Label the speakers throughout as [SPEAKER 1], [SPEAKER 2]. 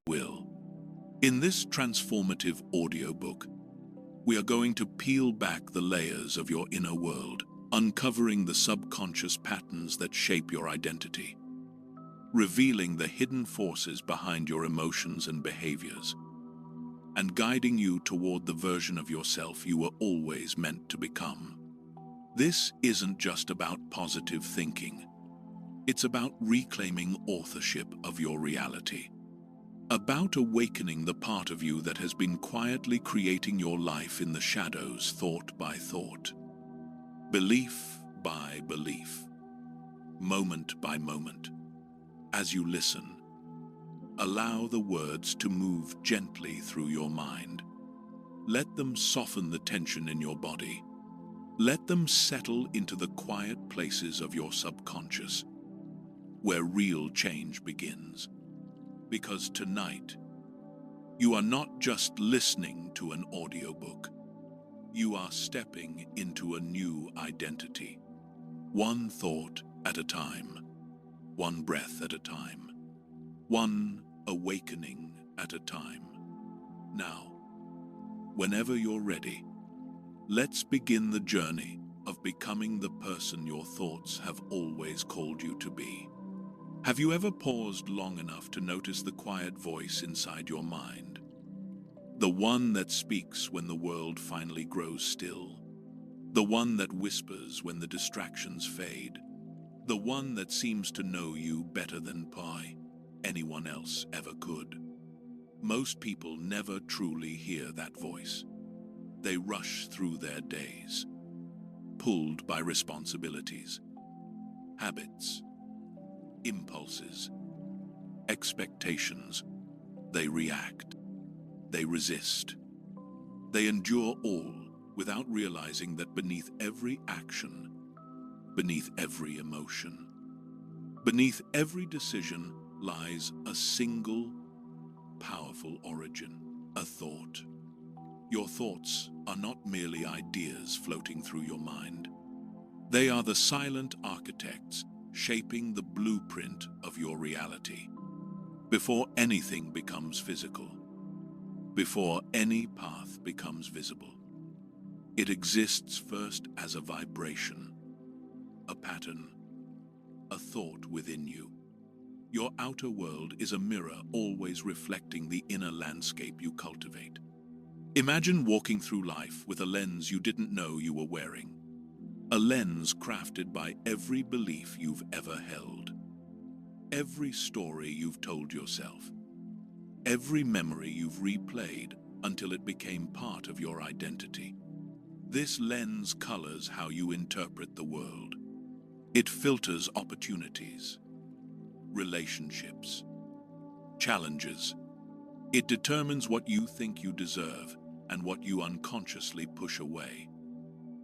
[SPEAKER 1] will. In this transformative audiobook, we are going to peel back the layers of your inner world, uncovering the subconscious patterns that shape your identity, revealing the hidden forces behind your emotions and behaviors, and guiding you toward the version of yourself you were always meant to become. This isn't just about positive thinking. It's about reclaiming authorship of your reality. About awakening the part of you that has been quietly creating your life in the shadows, thought by thought, belief by belief, moment by moment. As you listen, allow the words to move gently through your mind. Let them soften the tension in your body. Let them settle into the quiet places of your subconscious, where real change begins. Because tonight, you are not just listening to an audiobook. You are stepping into a new identity. One thought at a time, one breath at a time, one awakening at a time. Now, whenever you're ready, let's begin the journey of becoming the person your thoughts have always called you to be. Have you ever paused long enough to notice the quiet voice inside your mind? The one that speaks when the world finally grows still. The one that whispers when the distractions fade. The one that seems to know you better than anyone else ever could. Most people never truly hear that voice. They rush through their days, pulled by responsibilities, habits, impulses, expectations. They react. They resist. They endure all without realizing that beneath every action, beneath every emotion, beneath every decision lies a single, powerful origin, a thought. Your thoughts are not merely ideas floating through your mind. They are the silent architects shaping the blueprint of your reality. Before anything becomes physical, before any path becomes visible, it exists first as a vibration, a pattern, a thought within you. Your outer world is a mirror always reflecting the inner landscape you cultivate. Imagine walking through life with a lens you didn't know you were wearing. A lens crafted by every belief you've ever held, every story you've told yourself, every memory you've replayed until it became part of your identity. This lens colors how you interpret the world. It filters opportunities, relationships, challenges. It determines what you think you deserve and what you unconsciously push away.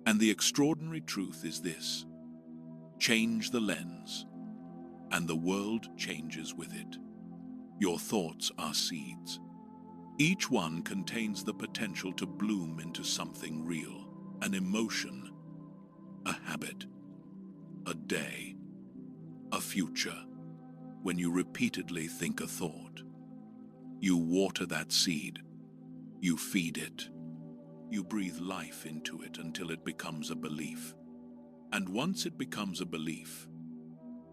[SPEAKER 1] And the extraordinary truth is this: change the lens, and the world changes with it. Your thoughts are seeds. Each one contains the potential to bloom into something real, an emotion, a habit, a day, a future. When you repeatedly think a thought, you water that seed, you feed it. You breathe life into it until it becomes a belief. And once it becomes a belief,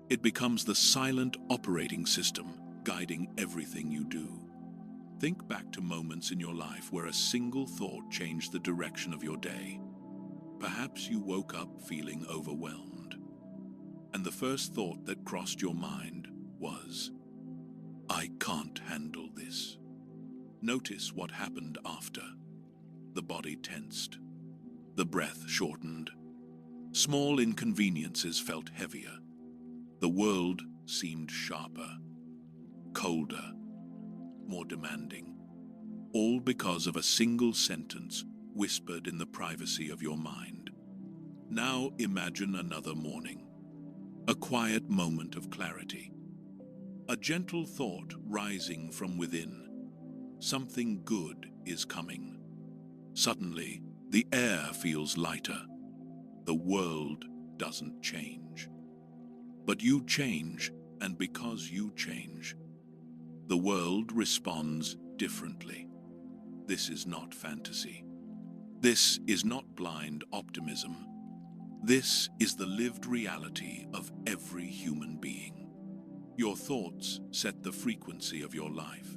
[SPEAKER 1] it becomes the silent operating system guiding everything you do. Think back to moments in your life where a single thought changed the direction of your day. Perhaps you woke up feeling overwhelmed, and the first thought that crossed your mind was, "I can't handle this." Notice what happened after. The body tensed. The breath shortened. Small inconveniences felt heavier. The world seemed sharper, colder, more demanding. All because of a single sentence whispered in the privacy of your mind. Now imagine another morning. A quiet moment of clarity. A gentle thought rising from within. Something good is coming. Suddenly, the air feels lighter. The world doesn't change. But you change, and because you change, The world responds differently. This is not fantasy. This is not blind optimism. This is the lived reality of every human being. Your thoughts set the frequency of your life.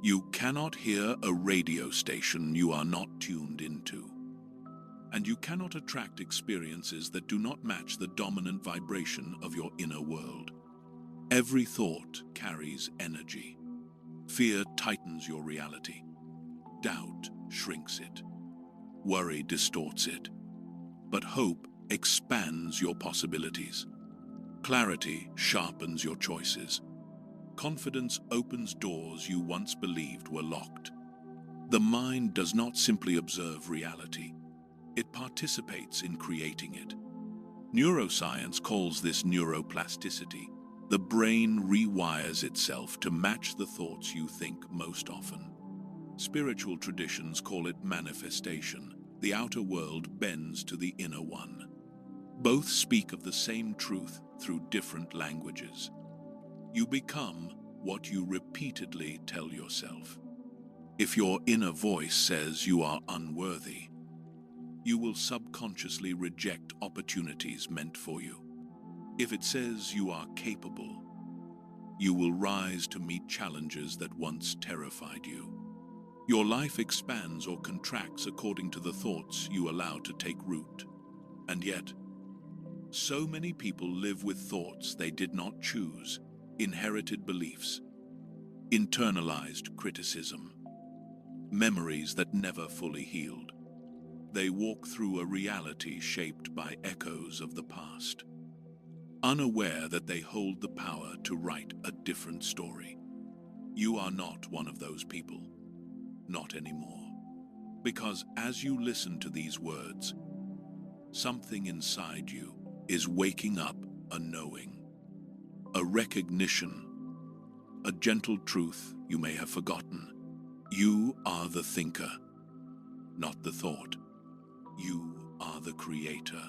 [SPEAKER 1] You cannot hear a radio station you are not tuned into. And you cannot attract experiences that do not match the dominant vibration of your inner world. Every thought carries energy. Fear tightens your reality. Doubt shrinks it. Worry distorts it. But hope expands your possibilities. Clarity sharpens your choices. Confidence opens doors you once believed were locked. The mind does not simply observe reality. It participates in creating it. Neuroscience calls this neuroplasticity. The brain rewires itself to match the thoughts you think most often. Spiritual traditions call it manifestation. The outer world bends to the inner one. Both speak of the same truth through different languages. You become what you repeatedly tell yourself. If your inner voice says you are unworthy, you will subconsciously reject opportunities meant for you. If it says you are capable, you will rise to meet challenges that once terrified you. Your life expands or contracts according to the thoughts you allow to take root. And yet, so many people live with thoughts they did not choose, inherited beliefs, internalized criticism, memories that never fully healed. They walk through a reality shaped by echoes of the past, unaware that they hold the power to write a different story. You are not one of those people. Not anymore. Because as you listen to these words, something inside you is waking up a knowing, a recognition, a gentle truth you may have forgotten. You are the thinker, not the thought. You are the creator,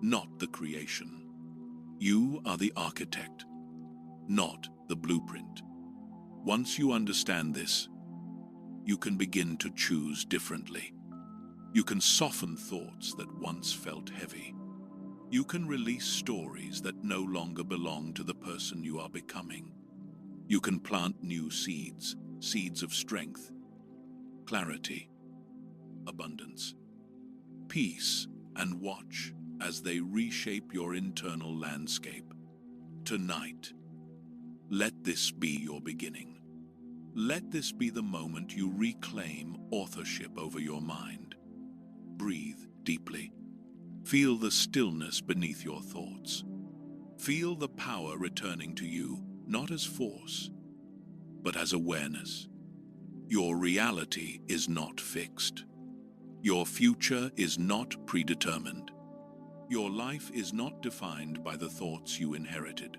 [SPEAKER 1] not the creation. You are the architect, not the blueprint. Once you understand this, you can begin to choose differently. You can soften thoughts that once felt heavy. You can release stories that no longer belong to the person you are becoming. You can plant new seeds, seeds of strength, clarity, abundance, peace, and watch as they reshape your internal landscape. Tonight, let this be your beginning. Let this be the moment you reclaim authorship over your mind. Breathe deeply. Feel the stillness beneath your thoughts. Feel the power returning to you, not as force, but as awareness. Your reality is not fixed. Your future is not predetermined. Your life is not defined by the thoughts you inherited,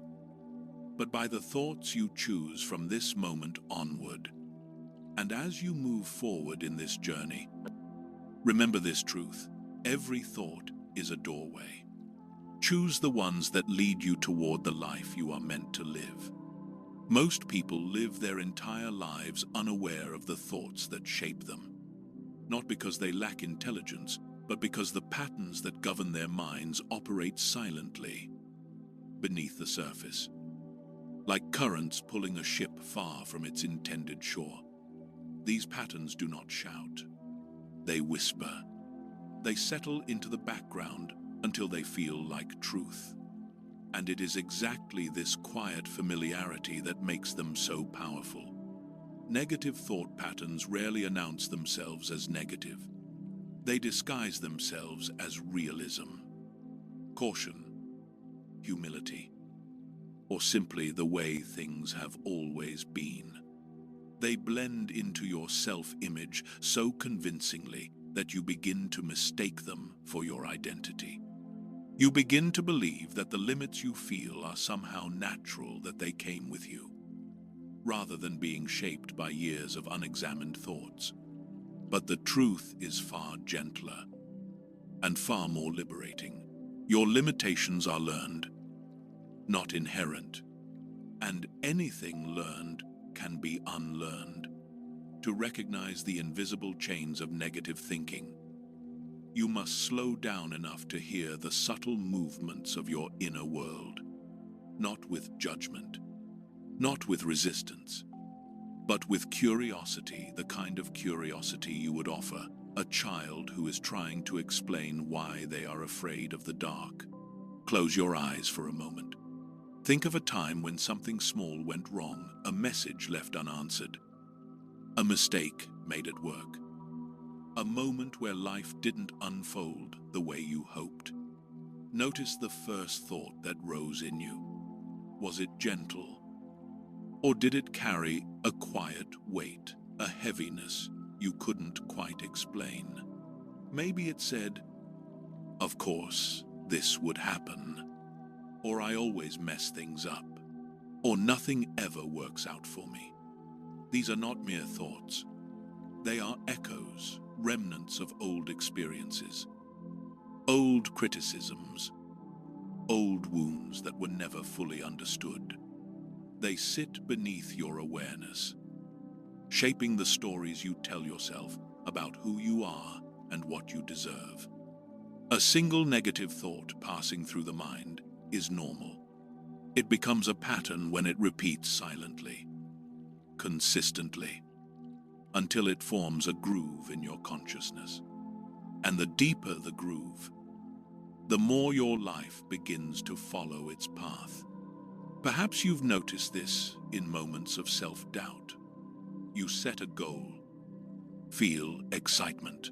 [SPEAKER 1] but by the thoughts you choose from this moment onward. And as you move forward in this journey, remember this truth: every thought is a doorway. Choose the ones that lead you toward the life you are meant to live. Most people live their entire lives unaware of the thoughts that shape them, not because they lack intelligence, but because the patterns that govern their minds operate silently beneath the surface, like currents pulling a ship far from its intended shore. These patterns do not shout. They whisper. They settle into the background until they feel like truth. And it is exactly this quiet familiarity that makes them so powerful. Negative thought patterns rarely announce themselves as negative. They disguise themselves as realism, caution, humility, or simply the way things have always been. They blend into your self-image so convincingly that you begin to mistake them for your identity. You begin to believe that the limits you feel are somehow natural, that they came with you, rather than being shaped by years of unexamined thoughts. But the truth is far gentler and far more liberating. Your limitations are learned, not inherent, and anything learned can be unlearned. To recognize the invisible chains of negative thinking, you must slow down enough to hear the subtle movements of your inner world, not with judgment, not with resistance, but with curiosity, the kind of curiosity you would offer a child who is trying to explain why they are afraid of the dark. Close your eyes for a moment. Think of a time when something small went wrong, a message left unanswered, a mistake made at work, a moment where life didn't unfold the way you hoped. Notice the first thought that rose in you. Was it gentle? Or did it carry a quiet weight, a heaviness you couldn't quite explain? Maybe it said, "Of course, this would happen," or "I always mess things up," or "Nothing ever works out for me." These are not mere thoughts. They are echoes, remnants of old experiences, old criticisms, old wounds that were never fully understood. They sit beneath your awareness, shaping the stories you tell yourself about who you are and what you deserve. A single negative thought passing through the mind is normal. It becomes a pattern when it repeats silently, consistently, until it forms a groove in your consciousness. And the deeper the groove, the more your life begins to follow its path. Perhaps you've noticed this in moments of self-doubt. You set a goal, feel excitement,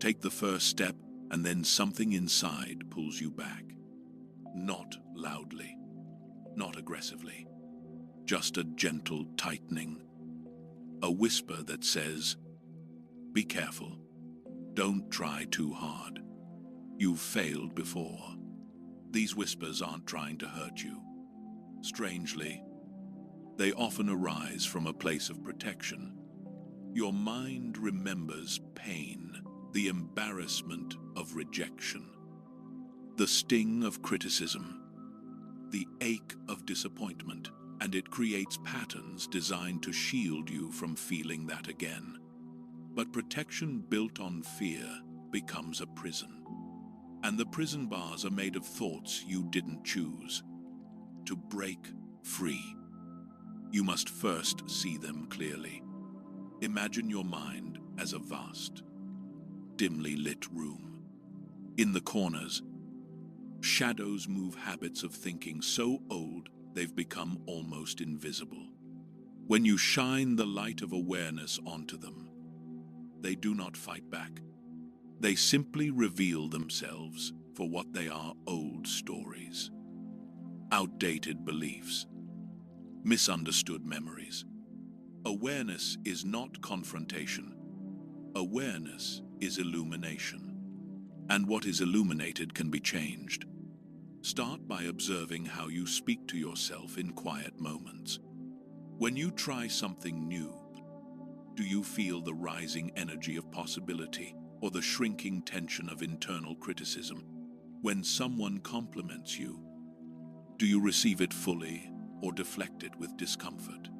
[SPEAKER 1] take the first step, and then something inside pulls you back. Not loudly, not aggressively, just a gentle tightening, a whisper that says, "Be careful, don't try too hard. You've failed before." These whispers aren't trying to hurt you. Strangely, they often arise from a place of protection. Your mind remembers pain, the embarrassment of rejection, the sting of criticism, the ache of disappointment, and it creates patterns designed to shield you from feeling that again. But protection built on fear becomes a prison. And the prison bars are made of thoughts you didn't choose. To break free, you must first see them clearly. Imagine your mind as a vast, dimly lit room. In the corners, shadows move habits of thinking so old they've become almost invisible. When you shine the light of awareness onto them, they do not fight back. They simply reveal themselves for what they are: old stories, outdated beliefs, misunderstood memories. Awareness is not confrontation. Awareness is illumination. And what is illuminated can be changed. Start by observing how you speak to yourself in quiet moments. When you try something new, do you feel the rising energy of possibility or the shrinking tension of internal criticism? When someone compliments you, do you receive it fully or deflect it with discomfort?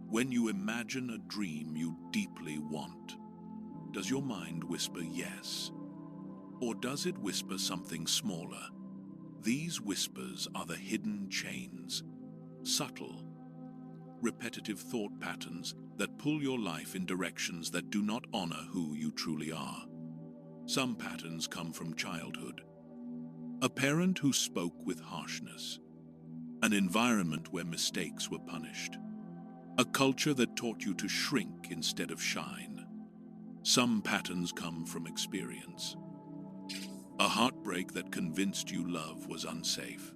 [SPEAKER 1] When you imagine a dream you deeply want, does your mind whisper yes? Or does it whisper something smaller? These whispers are the hidden chains, subtle, repetitive thought patterns that pull your life in directions that do not honor who you truly are. Some patterns come from childhood. A parent who spoke with harshness. An environment where mistakes were punished. A culture that taught you to shrink instead of shine. Some patterns come from experience. A heartbreak that convinced you love was unsafe.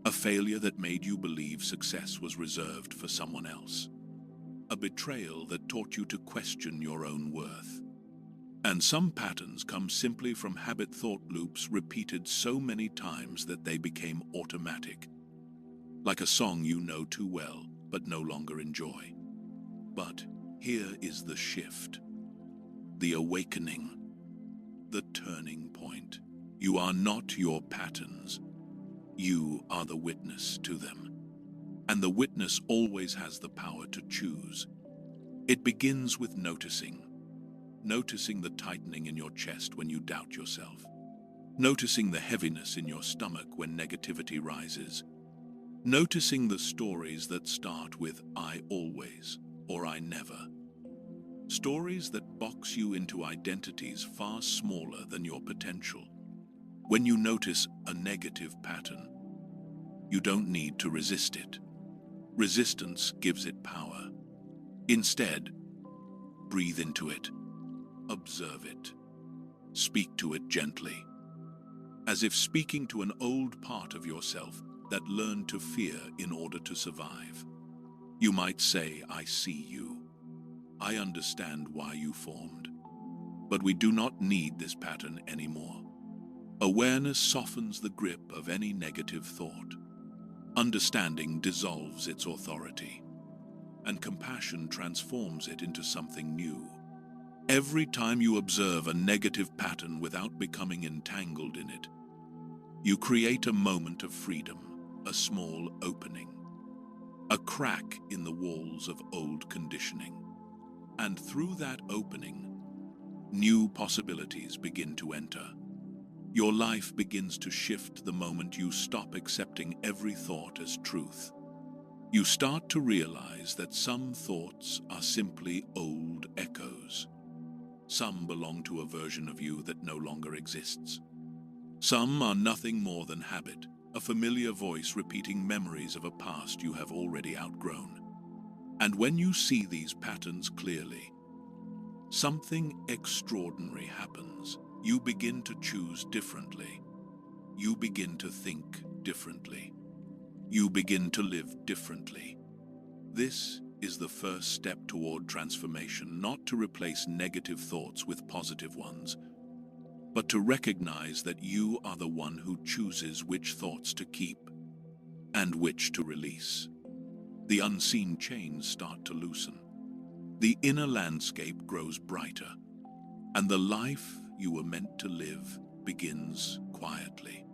[SPEAKER 1] A failure that made you believe success was reserved for someone else. A betrayal that taught you to question your own worth. And some patterns come simply from habit thought loops repeated so many times that they became automatic. Like a song you know too well, but no longer enjoy. But here is the shift, the awakening, the turning point. You are not your patterns. You are the witness to them. And the witness always has the power to choose. It begins with noticing. Noticing the tightening in your chest when you doubt yourself. Noticing the heaviness in your stomach when negativity rises. Noticing the stories that start with "I always" or "I never." Stories that box you into identities far smaller than your potential. When you notice a negative pattern, you don't need to resist it. Resistance gives it power. Instead, breathe into it. Observe it. Speak to it gently, as if speaking to an old part of yourself that learned to fear in order to survive. You might say, "I see you. I understand why you formed." But we do not need this pattern anymore. Awareness softens the grip of any negative thought. Understanding dissolves its authority, and compassion transforms it into something new. Every time you observe a negative pattern without becoming entangled in it, you create a moment of freedom, a small opening, a crack in the walls of old conditioning. And through that opening, new possibilities begin to enter. Your life begins to shift the moment you stop accepting every thought as truth. You start to realize that some thoughts are simply old echoes. Some belong to a version of you that no longer exists. Some are nothing more than habit, a familiar voice repeating memories of a past you have already outgrown. And when you see these patterns clearly, something extraordinary happens. You begin to choose differently. You begin to think differently. You begin to live differently. This is the first step toward transformation, not to replace negative thoughts with positive ones, but to recognize that you are the one who chooses which thoughts to keep and which to release. The unseen chains start to loosen. The inner landscape grows brighter, and the life you were meant to live begins quietly.